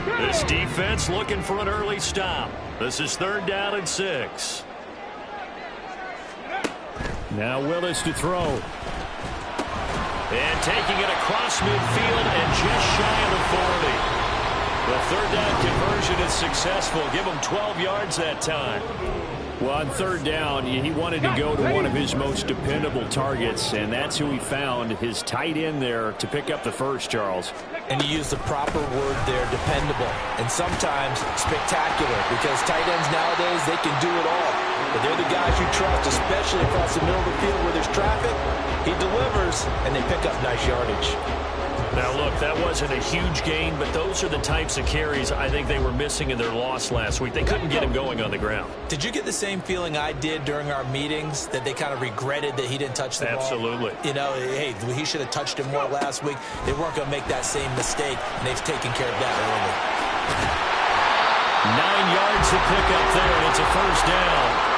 This defense looking for an early stop. This is 3rd down and 6. Now Willis to throw. And taking it across midfield and just shy of the 40. The 3rd down conversion is successful. Give him 12 yards that time. Well, on 3rd down, he wanted to go to one of his most dependable targets, and that's who he found, his tight end there, to pick up the first, Charles. And you use the proper word there, dependable, and sometimes spectacular, because tight ends nowadays, they can do it all. But they're the guys you trust, especially across the middle of the field where there's traffic. He delivers, and they pick up nice yardage. Now, look, that wasn't a huge gain, but those are the types of carries I think they were missing in their loss last week. They couldn't get him going on the ground. Did you get the same feeling I did during our meetings, that they kind of regretted that he didn't touch the ball? Absolutely. You know, hey, he should have touched it more last week. They weren't going to make that same mistake, and they've taken care of that early. 9 yards to pick up there, and it's a 1st down.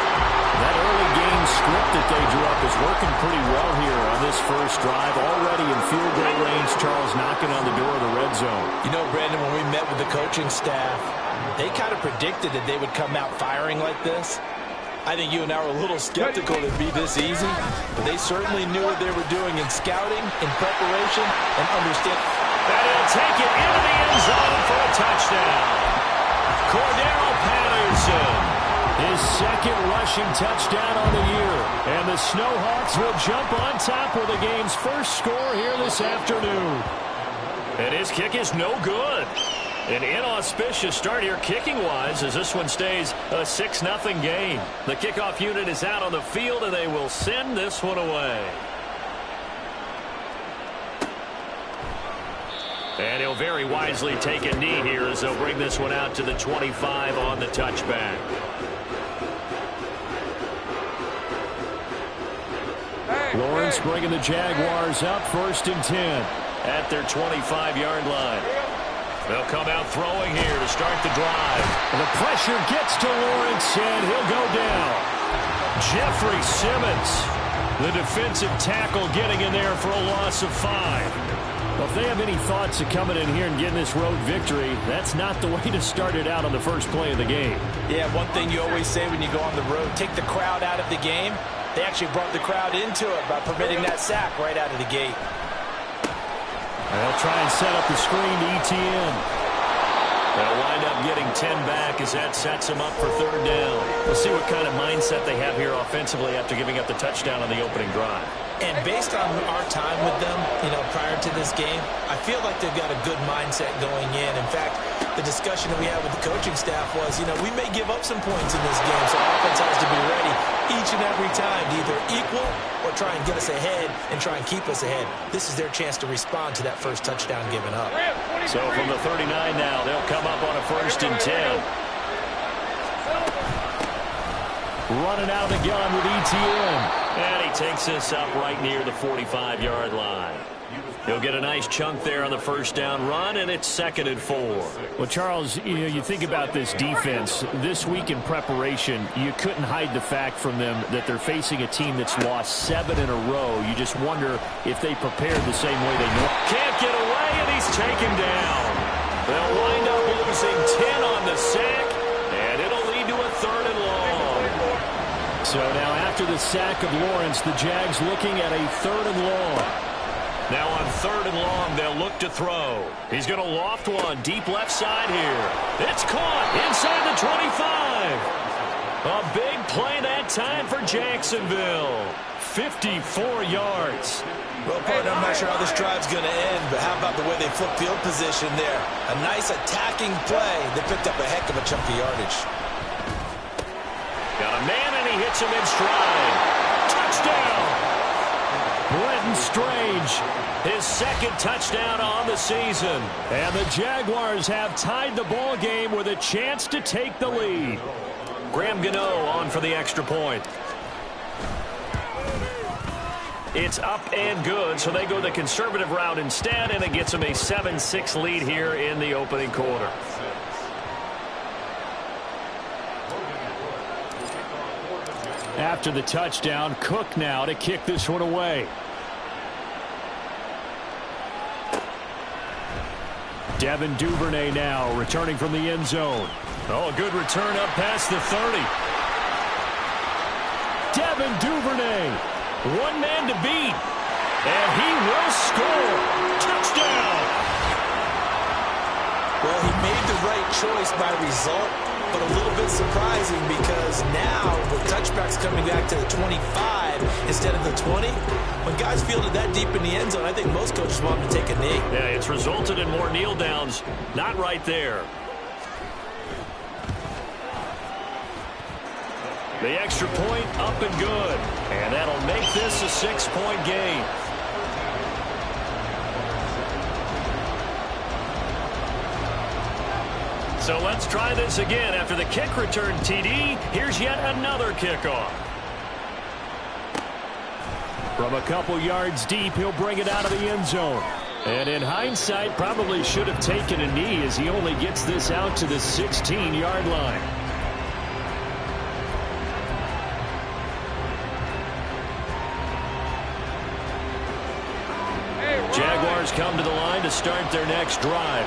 That early game script that they drew up is working pretty well here on this first drive. Already in field goal range, Charles knocking on the door of the red zone. You know, Brandon, when we met with the coaching staff, they kind of predicted that they would come out firing like this. I think you and I were a little skeptical it'd be this easy, but they certainly knew what they were doing in scouting, in preparation, and understanding. And he'll take it into the end zone for a touchdown. Cordero Patterson. His 2nd rushing touchdown on the year. And the Snowhawks will jump on top with the game's first score here this afternoon. And his kick is no good. An inauspicious start here kicking-wise as this one stays a 6-0 game. The kickoff unit is out on the field, and they will send this one away. And he'll very wisely take a knee here as they'll bring this one out to the 25 on the touchback. Lawrence bringing the Jaguars up 1st and 10 at their 25-yard line. They'll come out throwing here to start the drive. The pressure gets to Lawrence, and he'll go down. Jeffrey Simmons, the defensive tackle, getting in there for a loss of 5. Well, if they have any thoughts of coming in here and getting this road victory, that's not the way to start it out on the first play of the game. Yeah, one thing you always say when you go on the road, take the crowd out of the game. They actually brought the crowd into it by permitting that sack right out of the gate. They'll try and set up the screen to Etienne. They'll wind up getting 10 back as that sets them up for 3rd down. We'll see what kind of mindset they have here offensively after giving up the touchdown on the opening drive. And based on our time with them, you know, prior to this game, I feel like they've got a good mindset going in. In fact, the discussion that we had with the coaching staff was, you know, we may give up some points in this game, so our offense has to be ready each and every time to either equal or try and get us ahead and try and keep us ahead. This is their chance to respond to that first touchdown given up. So from the 39 now, they'll come up on a 1st and 10. Running out of the gun with Etienne. And he takes this up right near the 45-yard line. He'll get a nice chunk there on the 1st down run, and it's 2nd and 4. Well, Charles, you know, you think about this defense. This week in preparation, you couldn't hide the fact from them that they're facing a team that's lost 7 in a row. You just wonder if they prepared the same way they know. Can't get away, and he's taken down. They'll wind up losing 10 on the sack, and it'll lead to a 3rd and long. So now after the sack of Lawrence, the Jags looking at a 3rd and long. Now on 3rd and long, they'll look to throw. He's going to loft one deep left side here. It's caught inside the 25. A big play that time for Jacksonville. 54 yards. Well, partner, I'm not sure how this drive's going to end, but how about the way they flip field position there? A nice attacking play. They picked up a heck of a chunk of yardage. Got a man, and he hits him in stride. Touchdown! Brenton Strange, his 2nd touchdown on the season. And the Jaguars have tied the ball game with a chance to take the lead. Graham Gano on for the extra point. It's up and good, so they go the conservative route instead, and it gets them a 7-6 lead here in the opening quarter. After the touchdown, Cook now to kick this one away. Devin Duvernay now returning from the end zone. Oh, a good return up past the 30. Devin Duvernay, one man to beat, and he will score. Touchdown! Well, he made the right choice by result, but a little bit surprising because now with touchbacks coming back to the 25 instead of the 20, when guys fielded that deep in the end zone, I think most coaches want him to take a knee. Yeah, it's resulted in more kneel downs. Not right there. The extra point up and good. And that'll make this a 6-point game. So let's try this again. After the kick return TD, here's yet another kickoff. From a couple yards deep, he'll bring it out of the end zone. And in hindsight, probably should have taken a knee as he only gets this out to the 16-yard line. Jaguars come to the line to start their next drive.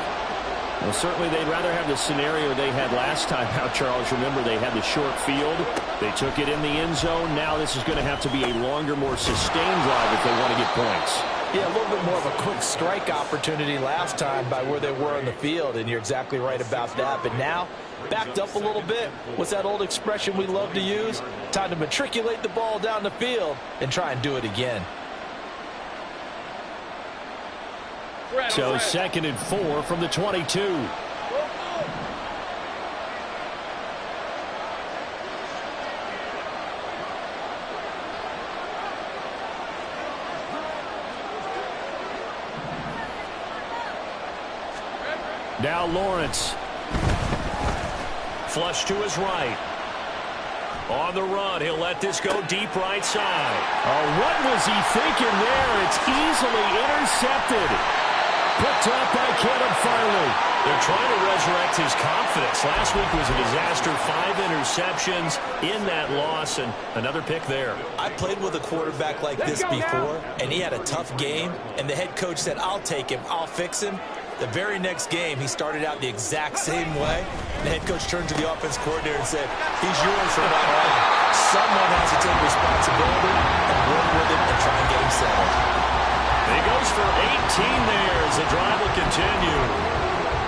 Well, certainly they'd rather have the scenario they had last time out, Charles. Remember, they had the short field. They took it in the end zone. Now this is going to have to be a longer, more sustained drive if they want to get points. Yeah, a little bit more of a quick strike opportunity last time by where they were on the field, and you're exactly right about that. But now, backed up a little bit. What's that old expression we love to use? Time to matriculate the ball down the field and try and do it again. So 2nd and 4 from the 22. Now Lawrence. Flush to his right. On the run, he'll let this go deep right side. Oh, what was he thinking there? It's easily intercepted. Picked up by Caleb Farley. They're trying to resurrect his confidence. Last week was a disaster. 5 interceptions in that loss, and another pick there. I played with a quarterback like this before, and he had a tough game, and the head coach said, I'll take him, I'll fix him. The very next game, he started out the exact same way. The head coach turned to the offense coordinator and said, he's yours from now on. Someone has to take responsibility and work with him and try and get him settled. He goes for 18 there as the drive will continue.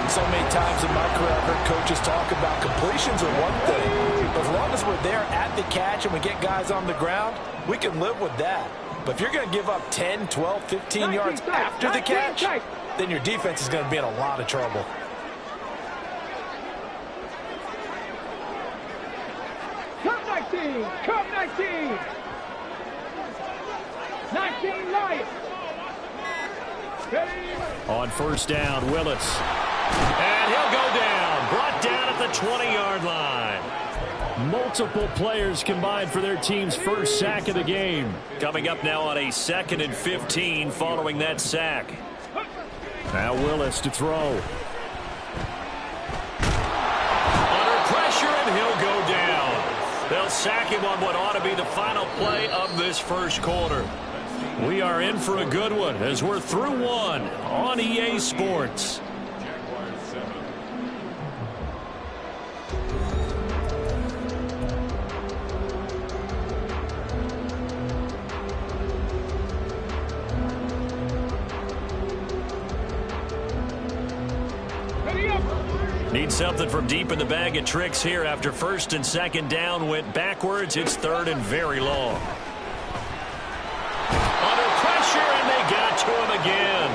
So many times in my career, I've heard coaches talk about completions are one thing. But as long as we're there at the catch and we get guys on the ground, we can live with that. But if you're going to give up 10, 12, 15 yards after the catch, then your defense is going to be in a lot of trouble. Come 19! Come 19! 19 light! On first down, Willis. And he'll go down. Brought down at the 20-yard line. Multiple players combined for their team's first sack of the game. Coming up now on a 2nd and 15 following that sack. Now Willis to throw. Under pressure, and he'll go down. They'll sack him on what ought to be the final play of this first quarter. We are in for a good one as we're through one on EA Sports. Need something from deep in the bag of tricks here after 1st and 2nd down went backwards. It's 3rd and very long. And they got to him again.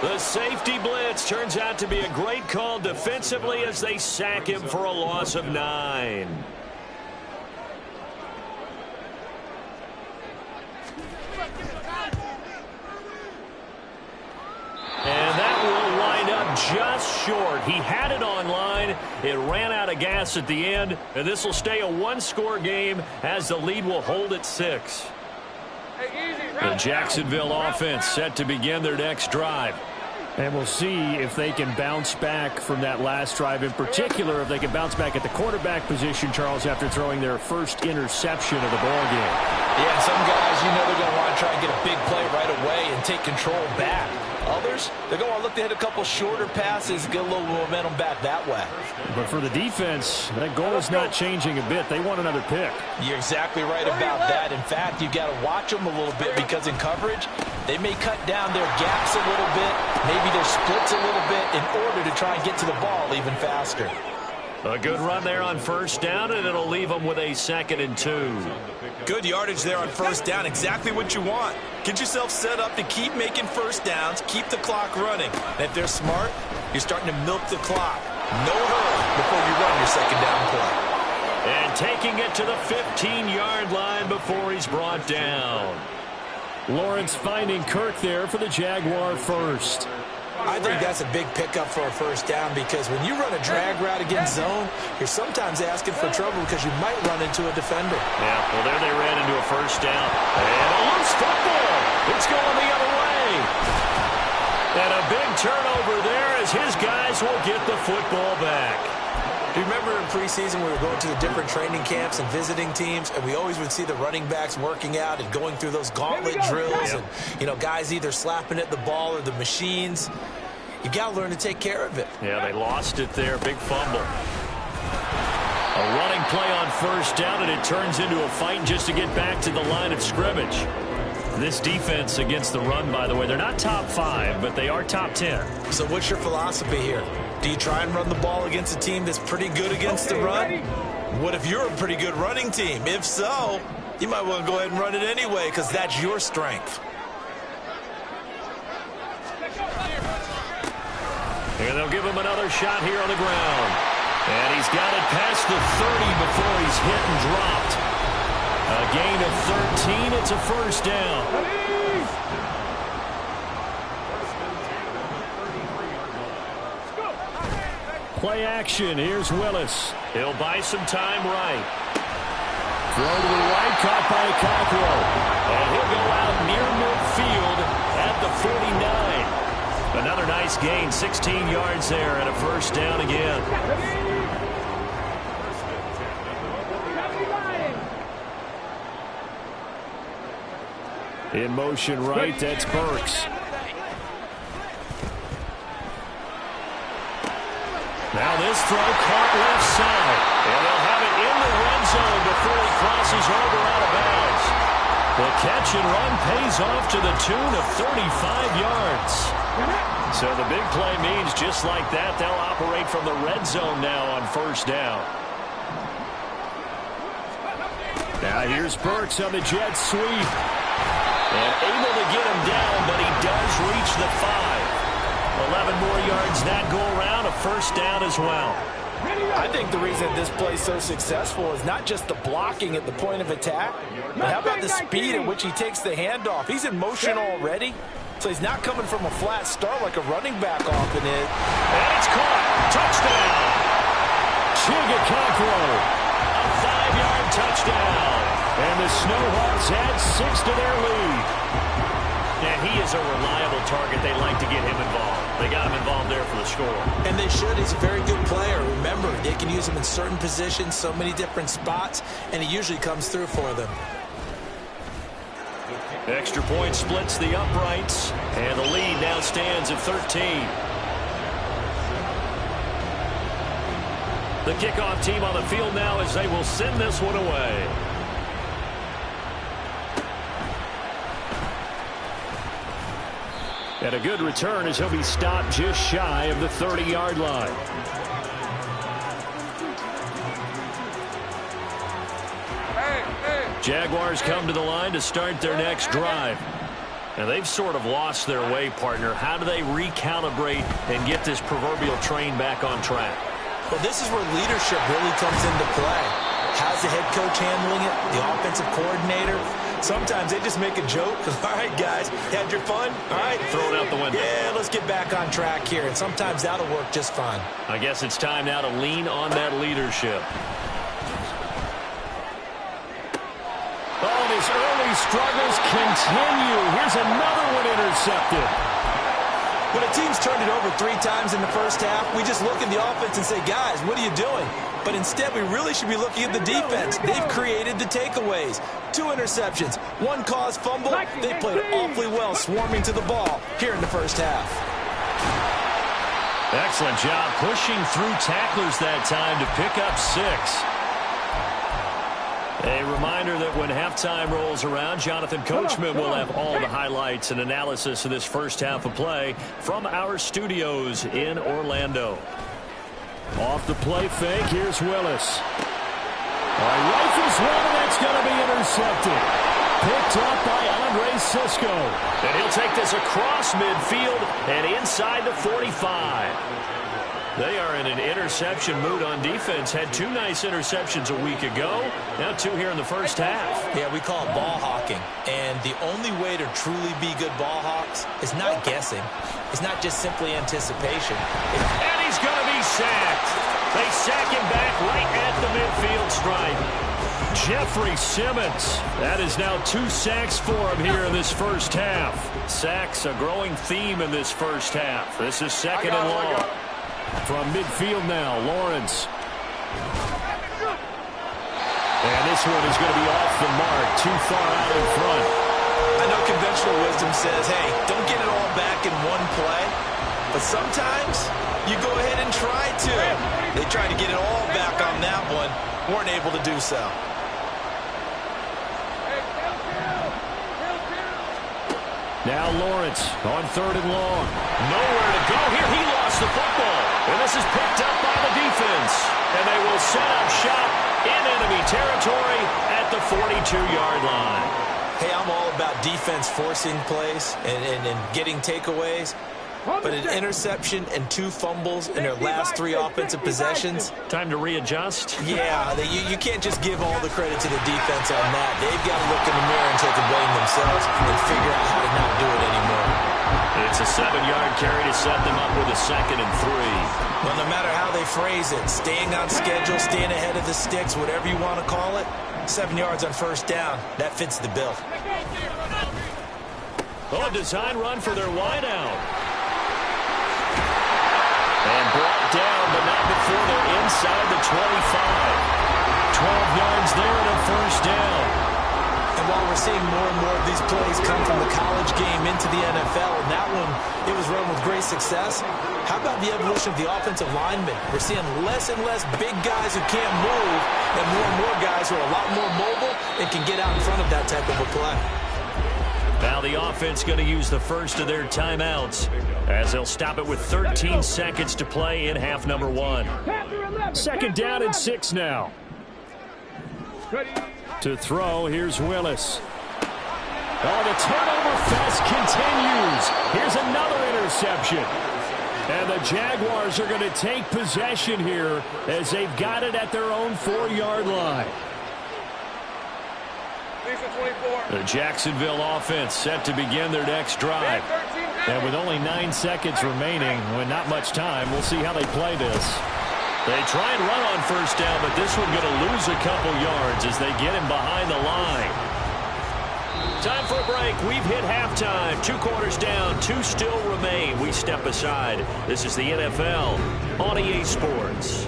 The safety blitz turns out to be a great call defensively as they sack him for a loss of 9. And that will wind up just short. He had it on line. It ran out of gas at the end. And this will stay a one-score game as the lead will hold at 6. The Jacksonville offense set to begin their next drive. And we'll see if they can bounce back from that last drive. In particular, if they can bounce back at the quarterback position, Charles, after throwing their first interception of the ballgame. Yeah, some guys, they're going to want to try and get a big play right away and take control back. Others, they're going to look to hit a couple shorter passes, get a little momentum back that way. But for the defense, that goal is not changing a bit. They want another pick. You're exactly right about that. In fact, you got to watch them a little bit because in coverage, they may cut down their gaps a little bit, maybe their splits a little bit in order to try and get to the ball even faster. A good run there on first down, and it'll leave them with a 2nd and 2. Good yardage there on first down. Exactly what you want. Get yourself set up to keep making first downs, keep the clock running. And if they're smart, you're starting to milk the clock. No hurry before you run your 2nd down play. And taking it to the 15-yard line before he's brought down. Lawrence finding Kirk there for the Jaguar first. I think that's a big pickup for a first down because when you run a drag route against zone, you're sometimes asking for trouble because you might run into a defender. Yeah, well, there they ran into a first down. And a loose football. It's going the other way. And a big turnover there as his guys will get the football back. Do you remember in preseason we were going to the different training camps and visiting teams, and we always would see the running backs working out and going through those gauntlet drills and, you know, guys either slapping at the ball or the machines. You got to learn to take care of it. Yeah, they lost it there. Big fumble. A running play on first down, and it turns into a fight just to get back to the line of scrimmage. This defense against the run, by the way, they're not top 5, but they are top 10. So what's your philosophy here? Do you try and run the ball against a team that's pretty good against the run? What if you're a pretty good running team? If so, you might want to go ahead and run it anyway because that's your strength. And they'll give him another shot here on the ground. And he's got it past the 30 before he's hit and dropped. A gain of 13. It's a first down. Play action. Here's Willis. He'll buy some time right. Throw to the right, caught by Cockrell. And he'll go out near midfield at the 49. Another nice gain, 16 yards there, and a first down again. In motion right, that's Burks. Now this throw caught left side. And they'll have it in the red zone before he crosses over out of bounds. The catch and run pays off to the tune of 35 yards. So the big play means just like that, they'll operate from the red zone now on first down. Now here's Burks on the jet sweep. And able to get him down, but he does reach the 5. 11 more yards that go around, a first down as well. I think the reason this play is so successful is not just the blocking at the point of attack, but how about the speed at which he takes the handoff? He's in motion already, so he's not coming from a flat start like a running back often is. And it's caught. Touchdown. Chigga Cockrell. A 5-yard touchdown. And the Snowhawks add 6 to their lead. And he is a reliable target. They like to get him involved. They got him involved there for the score. And they should. He's a very good player. Remember, they can use him in certain positions, so many different spots, and he usually comes through for them. Extra point splits the uprights, and the lead now stands at 13. The kickoff team on the field now as they will send this one away. And a good return as he'll be stopped just shy of the 30-yard line. Jaguars come to the line to start their next drive. And they've sort of lost their way, partner. How do they recalibrate and get this proverbial train back on track? Well, this is where leadership really comes into play. How's the head coach handling it? The offensive coordinator? Sometimes they just make a joke. All right, guys, had your fun? All right. Throw it out the window. Yeah, let's get back on track here. And sometimes that'll work just fine. I guess it's time now to lean on that leadership. Oh, and his early struggles continue. Here's another one intercepted. When a team's turned it over 3 times in the first half, we just look at the offense and say, guys, what are you doing? But instead, we really should be looking at the defense. They've created the takeaways. 2 interceptions, 1 caused fumble. They played awfully well swarming to the ball here in the first half. Excellent job pushing through tacklers that time to pick up 6. A reminder that when halftime rolls around, Jonathan Coachman will have all the highlights and analysis of this first half of play from our studios in Orlando. Off the play fake, here's Willis. Rifles one, and that's going to be intercepted. Picked up by Andre Cisco. And he'll take this across midfield and inside the 45. They are in an interception mood on defense. Had 2 nice interceptions a week ago. Now 2 here in the first half. Yeah, we call it ball hawking. And the only way to truly be good ball hawks is not guessing. It's not just simply anticipation. And he's going to be sacked. They sack him back right at the midfield stripe. Jeffrey Simmons. That is now 2 sacks for him here in this first half. Sacks, a growing theme in this first half. This is 2nd and long. From midfield now, Lawrence. And this one is going to be off the mark, too far out in front. I know conventional wisdom says, hey, don't get it all back in one play. But sometimes you go ahead and try to. They tried to get it all back on that one. Weren't able to do so. Now Lawrence on 3rd and long. Nowhere to go here. He lost the football. And this is picked up by the defense. And they will set up shop in enemy territory at the 42-yard line. Hey, I'm all about defense forcing plays and getting takeaways. But an interception and 2 fumbles in their last 3 offensive possessions. Time to readjust? Yeah, you can't just give all the credit to the defense on that. They've got to look in the mirror and take the blame themselves and figure out how to not do it anymore. It's a 7-yard carry to set them up with a 2nd and 3. Well, no matter how they phrase it, staying on schedule, staying ahead of the sticks, whatever you want to call it, 7 yards on 1st down, that fits the bill. Oh, a design run for their wideout. And brought down, but not before they're inside the 25. 12 yards there and a 1st down. And while we're seeing more and more of these plays come from the college game into the NFL, and that one, it was run with great success, how about the evolution of the offensive linemen? We're seeing less and less big guys who can't move and more guys who are a lot more mobile and can get out in front of that type of a play. Now the offense going to use the first of their timeouts as they'll stop it with 13 seconds to play in half number 1. 2nd down and 6 now. To throw, here's Willis. Oh, the turnover fest continues. Here's another interception. And the Jaguars are going to take possession here as they've got it at their own 4-yard line. The Jacksonville offense set to begin their next drive. And with only 9 seconds remaining, with not much time, we'll see how they play this. They try and run on 1st down, but this one going to lose a couple yards as they get him behind the line. Time for a break. We've hit halftime. 2 quarters down, 2 still remain. We step aside. This is the NFL on EA Sports.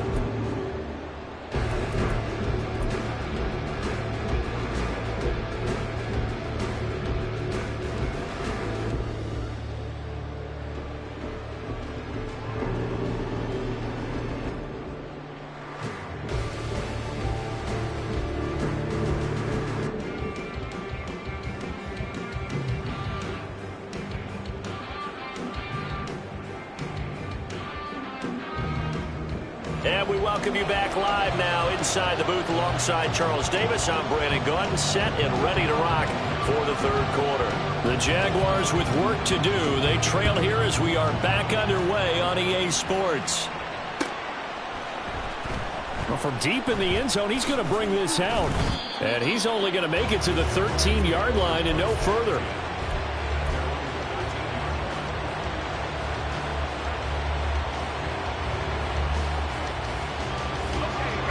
And we welcome you back live now inside the booth alongside Charles Davis. I'm Brandon Gaudin, set and ready to rock for the 3rd quarter. The Jaguars with work to do. They trail here as we are back underway on EA Sports. Well, from deep in the end zone, he's going to bring this out. And he's only going to make it to the 13-yard line and no further.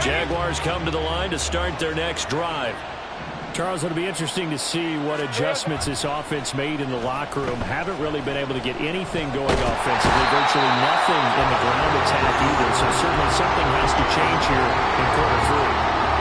Jaguars come to the line to start their next drive. Charles, it'll be interesting to see what adjustments this offense made in the locker room. Haven't really been able to get anything going offensively, virtually nothing in the ground attack either. So certainly something has to change here in quarter 3.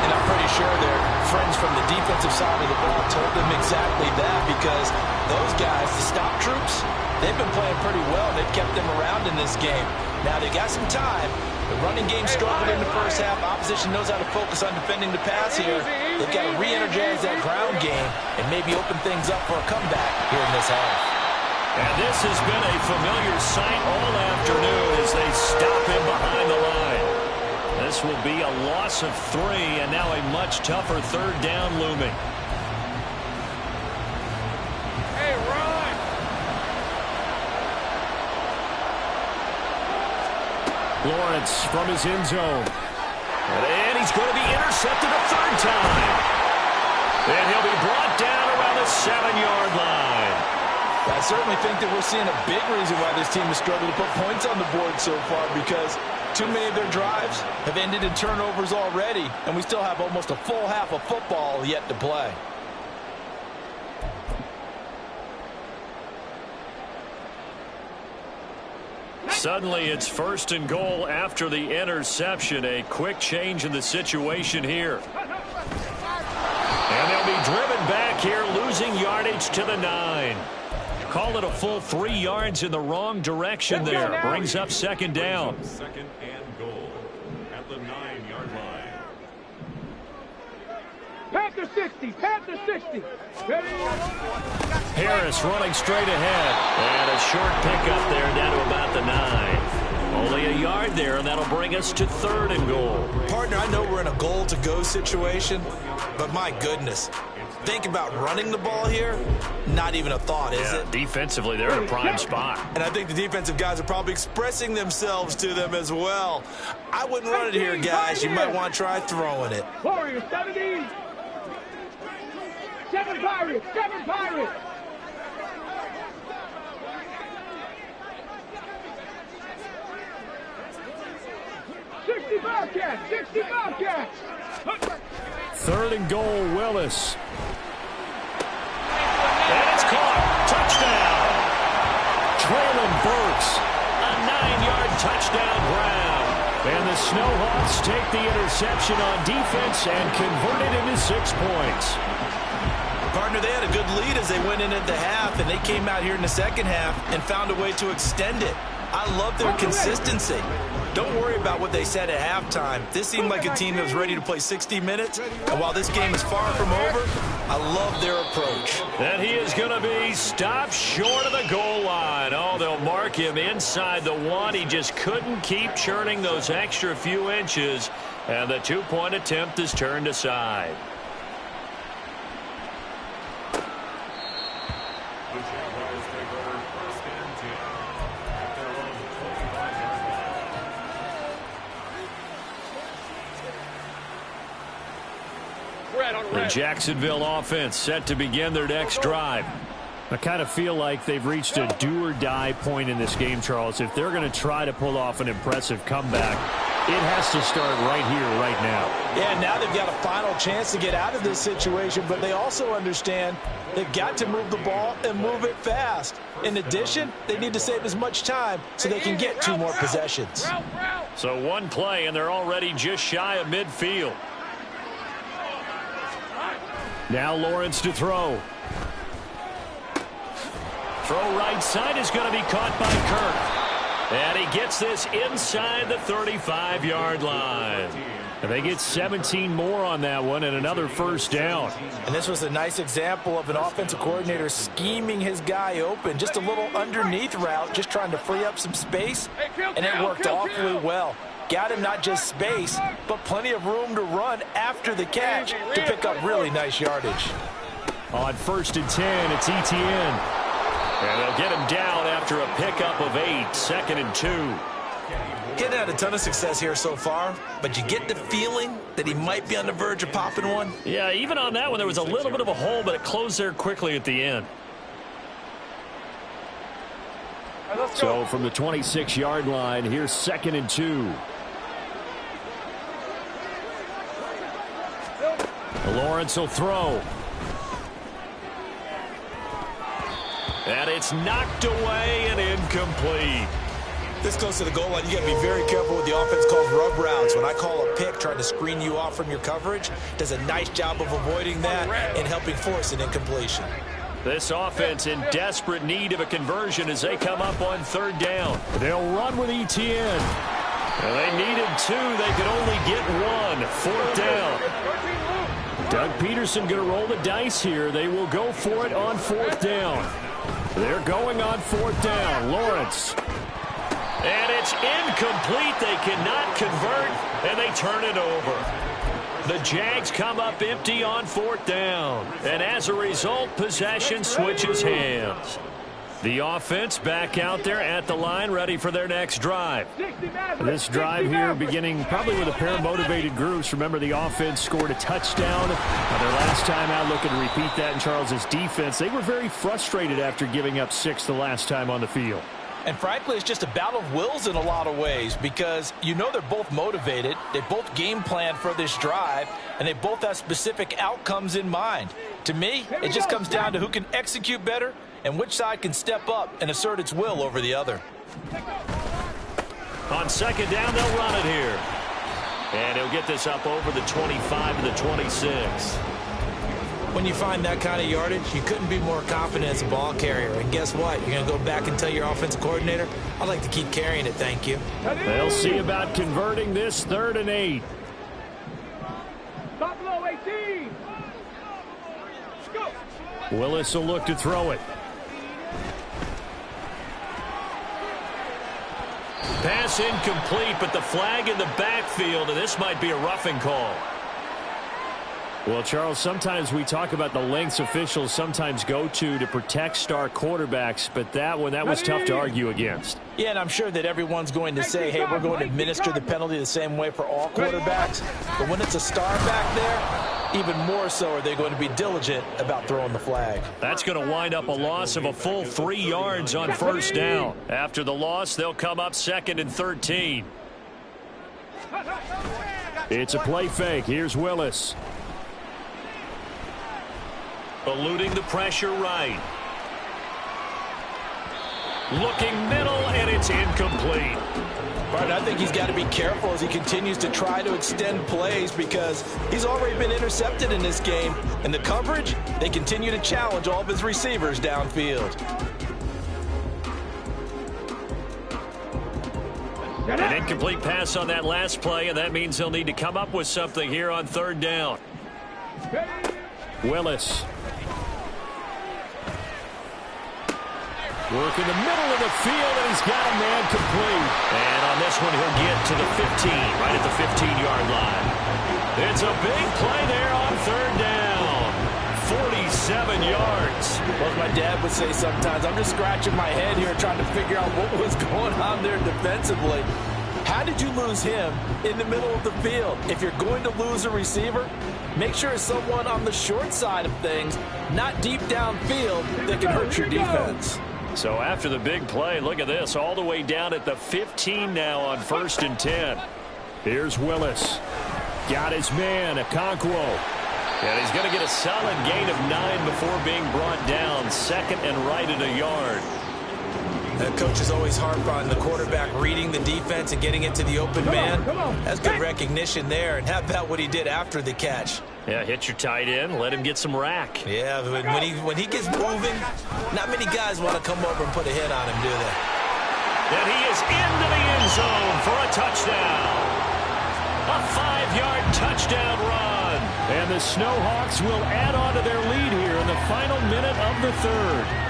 And I'm pretty sure their friends from the defensive side of the ball told them exactly that, because those guys, the stop troops, they've been playing pretty well. They've kept them around in this game. Now they got some time. The running game struggled in the first half. Opposition knows how to focus on defending the pass here. They've got to re-energize that ground game and maybe open things up for a comeback here in this half. And this has been a familiar sight all afternoon as they stop him behind the line. This will be a loss of 3, and now a much tougher 3rd down looming. Hey, run! Lawrence from his end zone. And he's going to be intercepted a 3rd time. And he'll be brought down around the 7-yard line. I certainly think that we're seeing a big reason why this team has struggled to put points on the board so far, because too many of their drives have ended in turnovers already, and we still have almost a full half of football yet to play. Suddenly it's 1st and goal after the interception. A quick change in the situation here. And they'll be driven back here, losing yardage to the 9. Call it a full 3 yards in the wrong direction there. Brings up 2nd down. 2nd and goal at the 9-yard line. Panther 60, Panther 60. Ready? Harris running straight ahead. And a short pickup there down to about the 9. Only a yard there, and that'll bring us to 3rd and goal. Partner, I know we're in a goal-to-go situation, but my goodness. Think about running the ball here. Not even a thought, is it? Defensively, they're in a prime spot. And I think the defensive guys are probably expressing themselves to them as well. I wouldn't run it here, guys. You might want to try throwing it. Warriors 70. 7 Pirates, 7 Pirates. Bobcats, 60 Bobcats. 3rd and goal, Willis. And it's caught. Touchdown. Traylon Burks. A 9-yard touchdown Brown. And the Snowhawks take the interception on defense and convert it into 6 points. Partner, they had a good lead as they went in at the half, and they came out here in the second half and found a way to extend it. I love their consistency. Don't worry about what they said at halftime. This seemed like a team that was ready to play 60 minutes, and while this game is far from over, I love their approach. And he is going to be stopped short of the goal line. Oh, they'll mark him inside the 1. He just couldn't keep churning those extra few inches, and the 2-point attempt is turned aside. The Jacksonville offense set to begin their next drive. I kind of feel like they've reached a do-or-die point in this game, Charles. If they're going to try to pull off an impressive comeback, it has to start right here, right now. Yeah, now they've got a final chance to get out of this situation, but they also understand they've got to move the ball and move it fast. In addition, they need to save as much time so they can get 2 more possessions. So 1 play, and they're already just shy of midfield. Now Lawrence to throw. Throw right side is going to be caught by Kirk. And he gets this inside the 35-yard line. And they get 17 more on that one and another 1st down. And this was a nice example of an offensive coordinator scheming his guy open. Just a little underneath route, just trying to free up some space. And it worked awfully well. Got him not just space, but plenty of room to run after the catch to pick up really nice yardage. On 1st and 10, it's Etienne. And they'll get him down after a pickup of 8, 2nd and 2. Getting had a ton of success here so far, but you get the feeling that he might be on the verge of popping one. Yeah, even on that one, there was a little bit of a hole, but it closed there quickly at the end. So from the 26-yard line, here's 2nd and 2. Lawrence will throw. And it's knocked away and incomplete. This close to the goal line, you got to be very careful with the offense calls rub routes. When I call a pick, trying to screen you off from your coverage, does a nice job of avoiding that and helping force an incompletion. This offense in desperate need of a conversion as they come up on third down. They'll run with Etienne. Well, they needed two. They could only get one. Fourth down. Doug Peterson going to roll the dice here. They will go for it on fourth down. They're going on fourth down. Lawrence. And it's incomplete. They cannot convert, and they turn it over. The Jags come up empty on fourth down. And as a result, possession switches hands. The offense back out there at the line, ready for their next drive. This drive here beginning probably with a pair of motivated groups. Remember, the offense scored a touchdown their last time out. Looking to repeat that in Charles's defense. They were very frustrated after giving up 6 the last time on the field. And frankly, it's just a battle of wills in a lot of ways because you know they're both motivated. They both game plan for this drive, and they both have specific outcomes in mind. To me, it just comes down to who can execute better and which side can step up and assert its will over the other. On second down, they'll run it here. And he'll get this up over the 25 to the 26. When you find that kind of yardage, you couldn't be more confident as a ball carrier. And guess what? You're going to go back and tell your offensive coordinator, I'd like to keep carrying it, thank you. They'll see about converting this 3rd and 8. Buffalo 18. Go. Willis will look to throw it. Pass incomplete, but the flag in the backfield, and this might be a roughing call. Well, Charles, sometimes we talk about the lengths officials sometimes go to protect star quarterbacks, but that was tough to argue against. Yeah, and I'm sure that everyone's going to say, hey, we're going to administer the penalty the same way for all quarterbacks. But when it's a star back there, even more so are they going to be diligent about throwing the flag. That's going to wind up a loss of a full 3 yards on first down. After the loss, they'll come up 2nd and 13. It's a play fake. Here's Willis. Eluding the pressure right. Looking middle, and it's incomplete. Right, I think he's got to be careful as he continues to try to extend plays because he's already been intercepted in this game. And the coverage, they continue to challenge all of his receivers downfield. An incomplete pass on that last play, and that means they'll need to come up with something here on 3rd down. Willis. Work in the middle of the field, and he's got a man complete. And on this one, he'll get to the 15, right at the 15-yard line. It's a big play there on 3rd down. 47 yards. Well, as my dad would say sometimes, I'm just scratching my head here trying to figure out what was going on there defensively. How did you lose him in the middle of the field? If you're going to lose a receiver, make sure it's someone on the short side of things, not deep downfield, that can hurt your defense. So after the big play, look at this, all the way down at the 15 now on 1st and 10. Here's Willis. Got his man, Okonkwo. And he's going to get a solid gain of 9 before being brought down. 2nd and right at a yard. The coach is always hard on the quarterback reading the defense and getting into the open man. That's good recognition there. And how about what he did after the catch? Yeah, hit your tight end, let him get some rack. Yeah, when he gets moving, not many guys want to come over and put a hit on him, do they? And he is into the end zone for a touchdown. A 5-yard touchdown run. And the Snowhawks will add on to their lead here in the final minute of the 3rd.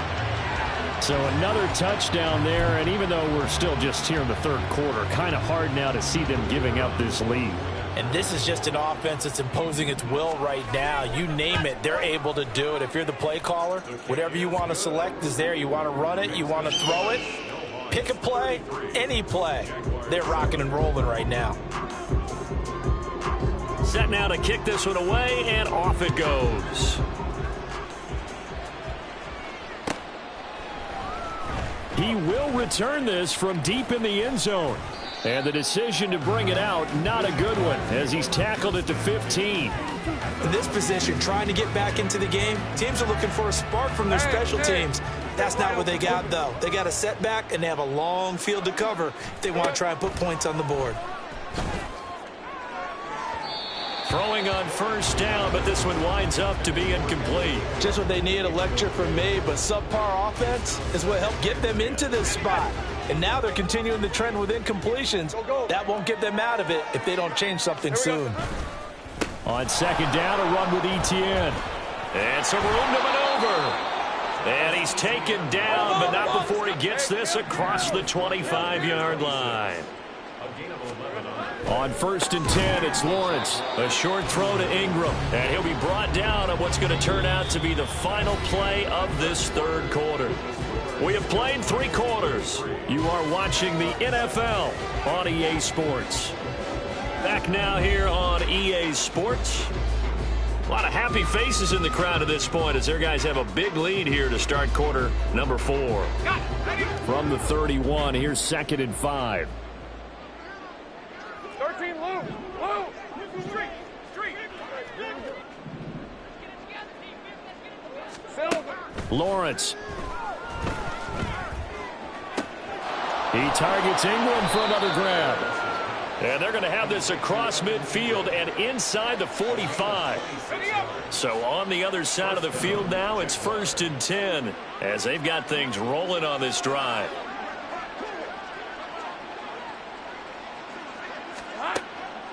So another touchdown there, and even though we're still just here in the 3rd quarter, kind of hard now to see them giving up this lead. And this is just an offense that's imposing its will right now. You name it, they're able to do it. If you're the play caller, whatever you want to select is there. You want to run it, you want to throw it, pick a play, any play. They're rocking and rolling right now. Set now to kick this one away, and off it goes. He will return this from deep in the end zone. And the decision to bring it out, not a good one, as he's tackled at the 15. In this position, trying to get back into the game, teams are looking for a spark from their special teams. That's not what they got, though. They got a setback, and they have a long field to cover if they want to try and put points on the board. Throwing on first down, but this one winds up to be incomplete. Just what they needed, a lecture from me, but subpar offense is what helped get them into this spot. And now they're continuing the trend with incompletions. That won't get them out of it if they don't change something soon. On second down, a run with Etienne. And some room to maneuver. And he's taken down, but not before he gets this across the 25-yard line. On first and 10, it's Lawrence. A short throw to Ingram. And he'll be brought down on what's going to turn out to be the final play of this third quarter. We have played 3 quarters. You are watching the NFL on EA Sports. Back now here on EA Sports. A lot of happy faces in the crowd at this point as their guys have a big lead here to start quarter number 4. From the 31, here's 2nd and 5. 13, Lou. Street. Silver. Lawrence. He targets Ingram for another grab. And they're going to have this across midfield and inside the 45. So on the other side of the field now, it's 1st and 10 as they've got things rolling on this drive.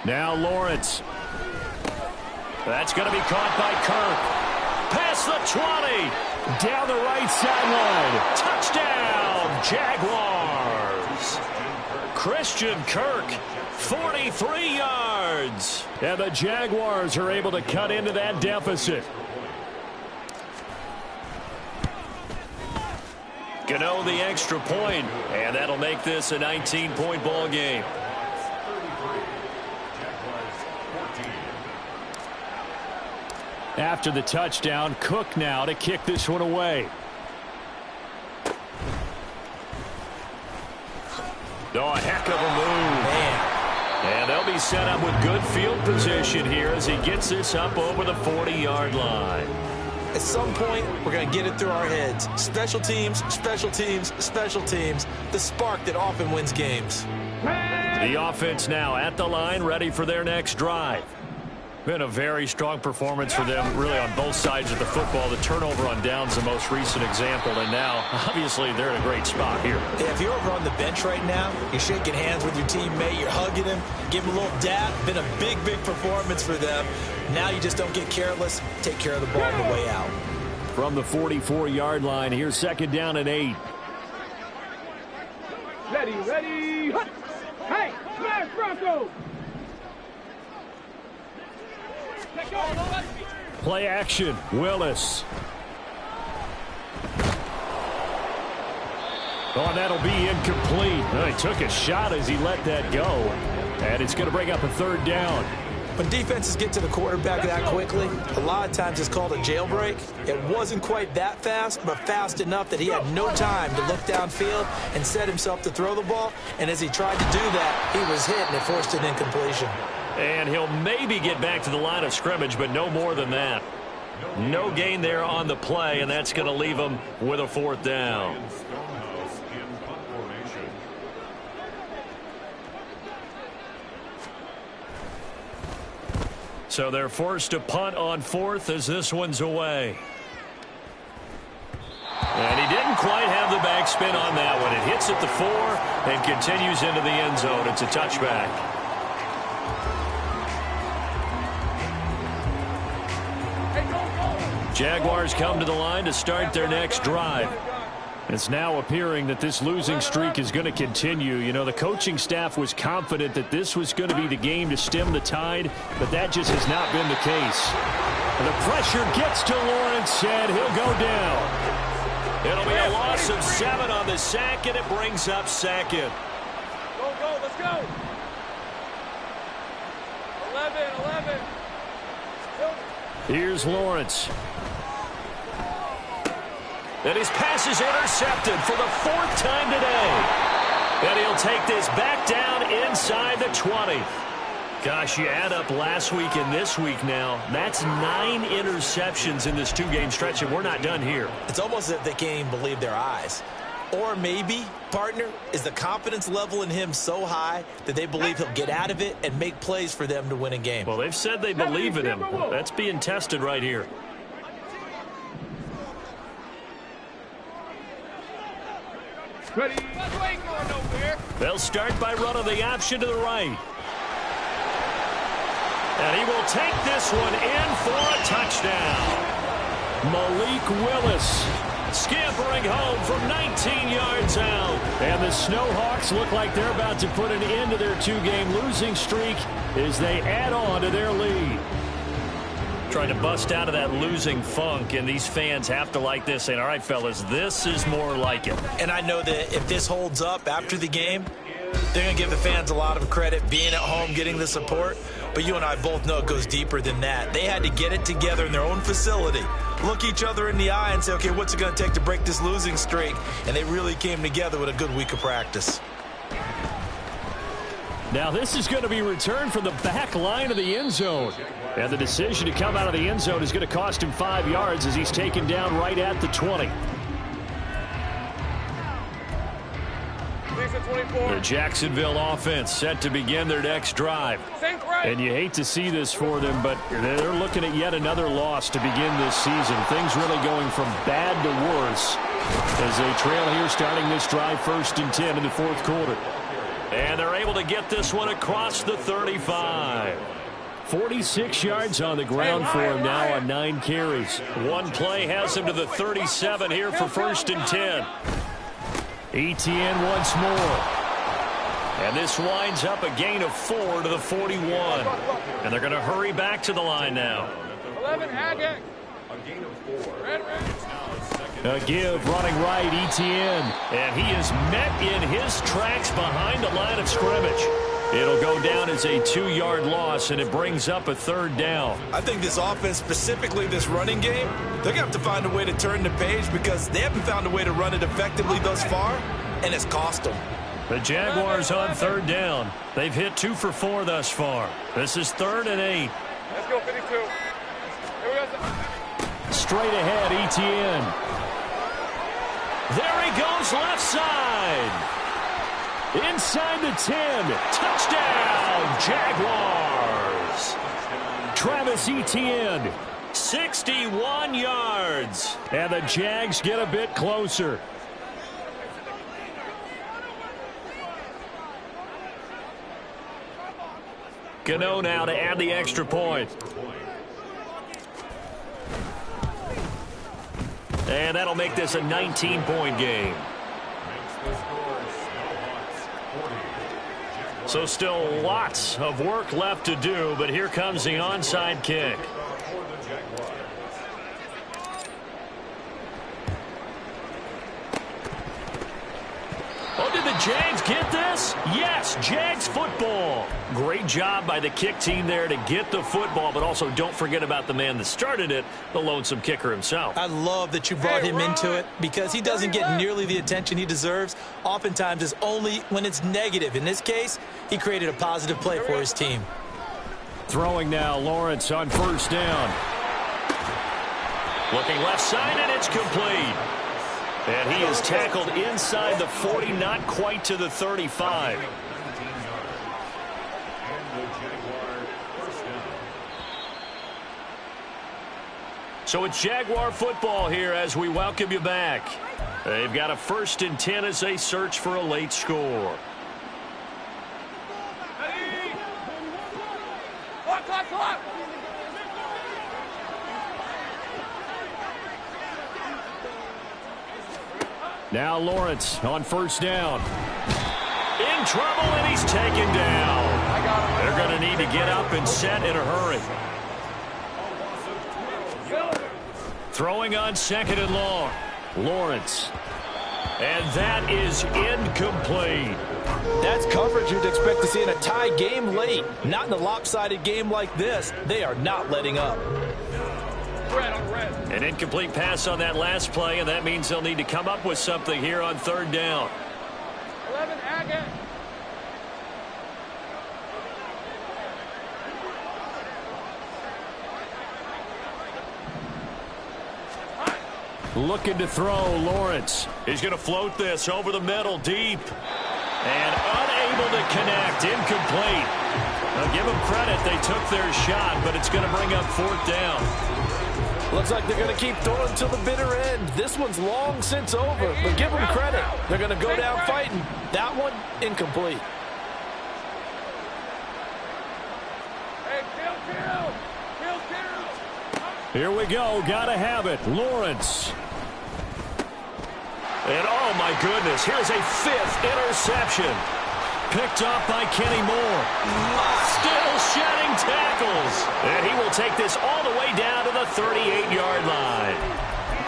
Now Lawrence. That's going to be caught by Kirk. Past the 20. Down the right sideline. Touchdown, Jaguars. Christian Kirk, 43 yards. And the Jaguars are able to cut into that deficit. Gano the extra point, and that'll make this a 19-point ball game. After the touchdown, Cook now to kick this one away. Oh, a heck of a move. Man. And they'll be set up with good field position here as he gets this up over the 40-yard line. At some point, we're going to get it through our heads. Special teams, special teams, special teams. The spark that often wins games. The offense now at the line, ready for their next drive. Been a very strong performance for them, really, on both sides of the football. The turnover on downs, the most recent example, and now, obviously, they're in a great spot here. Yeah, if you're over on the bench right now, you're shaking hands with your teammate, you're hugging him, give him a little dap. Been a big, big performance for them. Now you just don't get careless. Take care of the ball on the way out. From the 44-yard line, here's 2nd down and 8. Ready. Hey, smash Bronco. Play action, Willis. Oh, and that'll be incomplete. He took a shot as he let that go. And it's going to bring up a 3rd down. When defenses get to the quarterback that quickly, a lot of times it's called a jailbreak. It wasn't quite that fast, but fast enough that he had no time to look downfield and set himself to throw the ball. And as he tried to do that, he was hit, and it forced an incompletion. And he'll maybe get back to the line of scrimmage, but no more than that. No gain there on the play, and that's going to leave him with a 4th down. So they're forced to punt on 4th as this one's away. And he didn't quite have the backspin on that one. It hits at the 4 and continues into the end zone. It's a touchback. Jaguars come to the line to start their next drive. It's now appearing that this losing streak is going to continue. You know, the coaching staff was confident that this was going to be the game to stem the tide, but that just has not been the case. The pressure gets to Lawrence, and he'll go down. It'll be a loss of 7 on the sack, and it brings up 2nd. Go, let's go. 11. Here's Lawrence. And his pass is intercepted for the 4th time today. And he'll take this back down inside the 20. Gosh, you add up last week and this week now, that's 9 interceptions in this 2-game stretch, and we're not done here. It's almost as if they can't even believe their eyes. Or maybe, partner, is the confidence level in him so high that they believe he'll get out of it and make plays for them to win a game. Well, they've said they believe in him. That's being tested right here. Ready? You ain't going nowhere. They'll start by running the option to the right. And he will take this one in for a touchdown. Malik Willis scampering home from 19 yards out. And the Snowhawks look like they're about to put an end to their 2-game losing streak as they add on to their lead. Trying to bust out of that losing funk, and these fans have to like this, saying, all right, fellas, this is more like it. And I know that if this holds up after the game, they're going to give the fans a lot of credit, being at home, getting the support. But you and I both know it goes deeper than that. They had to get it together in their own facility, look each other in the eye and say, okay, what's it going to take to break this losing streak? And they really came together with a good week of practice. Now this is going to be returned from the back line of the end zone. And the decision to come out of the end zone is going to cost him 5 yards as he's taken down right at the 20. The Jacksonville offense set to begin their next drive. And you hate to see this for them, but they're looking at yet another loss to begin this season. Things really going from bad to worse as they trail here starting this drive 1st and 10 in the 4th quarter. And they're able to get this one across the 35. 46 yards on the ground for him now on 9 carries. One play has him to the 37 here for 1st and 10. Etienne once more. And this winds up a gain of 4 to the 41. And they're going to hurry back to the line now. 11, Agate. A gain of 4. Red. A give running right, Etienne. And he is met in his tracks behind the line of scrimmage. It'll go down as a 2-yard loss, and it brings up a 3rd down. I think this offense, specifically this running game, they're going to have to find a way to turn the page because they haven't found a way to run it effectively thus far, and it's cost them. The Jaguars on 3rd down. They've hit 2 for 4 thus far. This is 3rd and 8. Let's go, 52. Here we go. Straight ahead, Etienne. There he goes left side. Inside the 10. Touchdown, Jaguars. Travis Etienne, 61 yards. And the Jags get a bit closer. Gano now to add the extra point. And that'll make this a 19-point game. So still lots of work left to do, but here comes the onside kick. Oh, did the Jags get this? Yes, Jags football. Great job by the kick team there to get the football, but also don't forget about the man that started it, the lonesome kicker himself. I love that you brought him into it because he doesn't get nearly the attention he deserves. Oftentimes it's only when it's negative. In this case, he created a positive play for his team. Throwing now, Lawrence on 1st down. Looking left side, and it's complete. And he is tackled inside the 40, not quite to the 35. So it's Jaguar football here as we welcome you back. They've got a 1st and 10 as they search for a late score. Clock. Now Lawrence on 1st down. In trouble, and he's taken down. They're going to need to get up and set in a hurry. Throwing on 2nd and long. Lawrence. And that is incomplete. That's coverage you'd expect to see in a tie game late. Not in a lopsided game like this. They are not letting up. An incomplete pass on that last play, and that means they'll need to come up with something here on 3rd down. 11, Agate. Looking to throw, Lawrence. He's going to float this over the middle, deep. And unable to connect, incomplete. Now give them credit, they took their shot, but it's going to bring up 4th down. Looks like they're going to keep throwing till the bitter end. This one's long since over, but give them credit. They're going to go down fighting. That one, incomplete. Here we go, gotta have it. Lawrence. And oh my goodness, here's a 5th interception. Picked off by Kenny Moore. Still shedding tackles. And he will take this all the way down to the 38-yard line.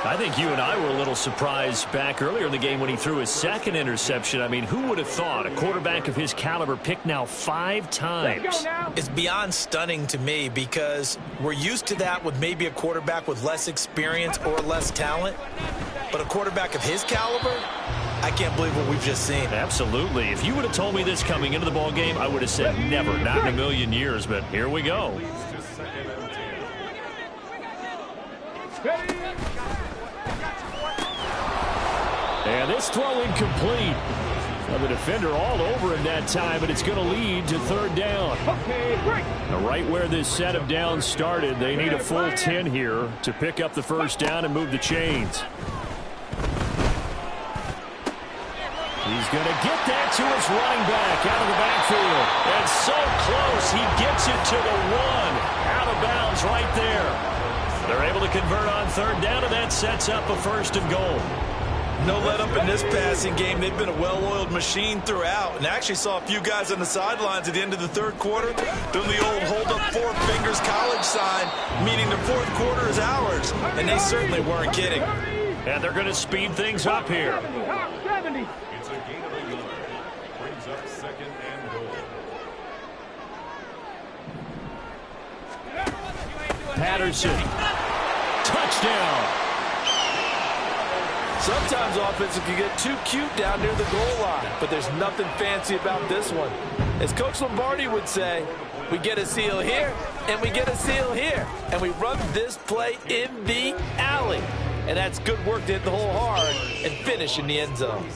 I think you and I were a little surprised back earlier in the game when he threw his 2nd interception. I mean, who would have thought a quarterback of his caliber picked now 5 times? It's beyond stunning to me because we're used to that with maybe a quarterback with less experience or less talent. But a quarterback of his caliber, I can't believe what we've just seen. Absolutely. If you would have told me this coming into the ball game, I would have said never, not in a million years. But here we go. And this throw incomplete. Well, the defender all over him that time, but it's going to lead to 3rd down. Now, right where this set of downs started, they need a full 10 here to pick up the 1st down and move the chains. He's going to get that to his running back out of the backfield. And so close, he gets it to the 1. Out of bounds right there. They're able to convert on 3rd down, and that sets up a 1st and goal. No let up in this passing game. They've been a well-oiled machine throughout. And I actually saw a few guys on the sidelines at the end of the 3rd quarter doing the old hold up 4 fingers college sign, meaning the 4th quarter is ours. And they certainly weren't kidding. And they're going to speed things up here. It's a gain of a yard. Brings up 2nd and goal. Patterson. Touchdown. Sometimes offensive can get too cute down near the goal line, but there's nothing fancy about this one. As Coach Lombardi would say, we get a seal here, and we get a seal here, and we run this play in the alley. And that's good work to hit the hole hard and finish in the end zone.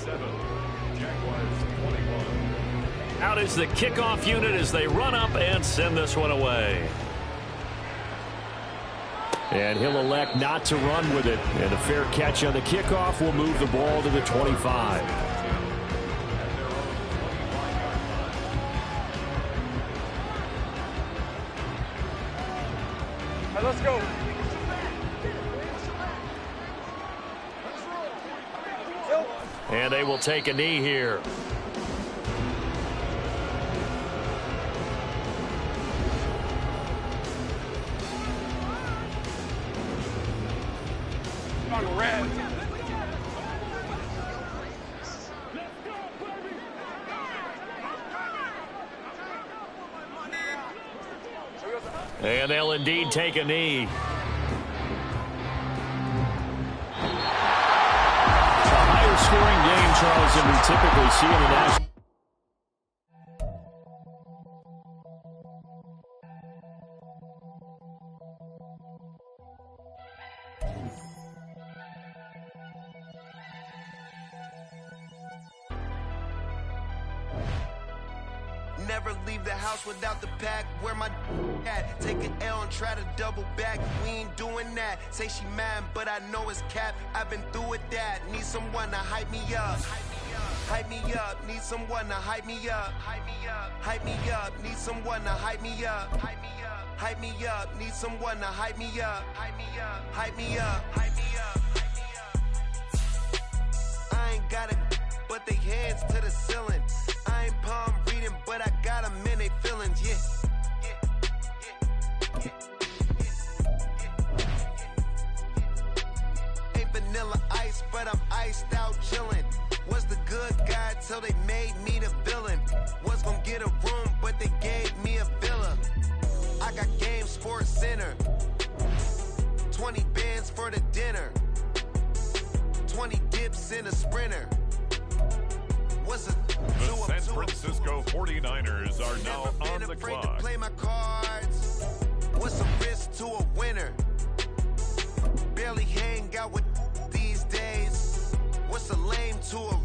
Out is the kickoff unit as they run up and send this one away. And he'll elect not to run with it. And a fair catch on the kickoff will move the ball to the 25. All right, let's go. And they will take a knee here. Red. And they'll indeed take a knee. It's a higher scoring game, Charles, than we typically see in the national. Never leave the house without the pack. Where my at? Take an L and try to double back. We ain't doing that. Say she mad, but I know it's cap. I've been through with that. Need someone to hype me up. Hype me up. Need someone to hype me up. Hype me up. Hype me up. Need someone to hype me up. Hype me up. Hype me up. Need someone to hype me up. Hype me up. Hype me up. Hype me up. Hype me up. I ain't got it, but they hands to the ceiling. I ain't palm reading, but I got them in they feelings, yeah. Ain't vanilla ice, but I'm iced out chillin'. Was the good guy till they made me the villain. Was gonna get a room, but they gave me a villa. I got Game Sports Center. 20 bands for the dinner. 20 dips in a Sprinter. The San Francisco 49ers are now on the clock. To play my cards. What's a risk to a winner? Barely hang out with these to a